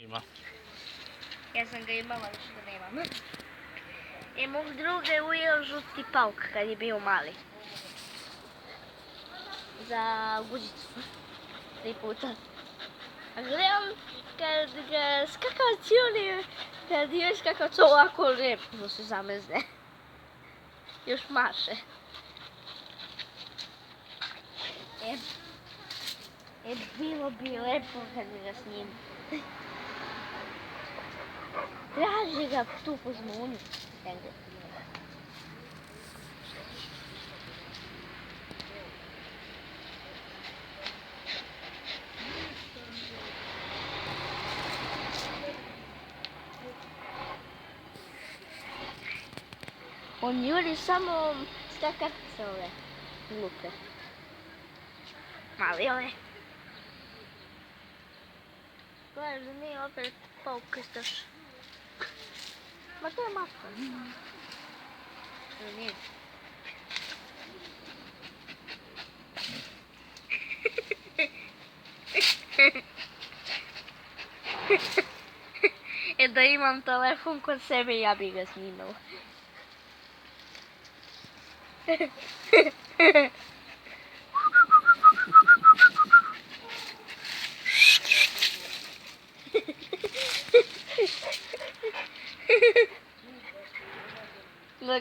Ima. Ja sam ga imala, više ga nemam. Mog druga je ujeo žuti pauk kad je bio mali. Za guzicu. 3 puta. A gledam kad ga skakavac kad je skakavac ovako lijepo se zamezne. Još maše. Bilo bi lepo kad bi ga snimio. Traži ga tu po zmunu. On juri samo skakatice ove glupe. Mali ove. Gledaj, da nije opet pauk istaš. Ma to je maska. Da nije. Da imam telefon kod sebe, ja bi ga snimala.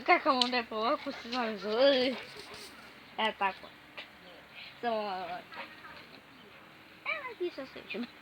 Kako mu ne ovako se zove zove. Tako. Samo malo. Evo ti se sličim.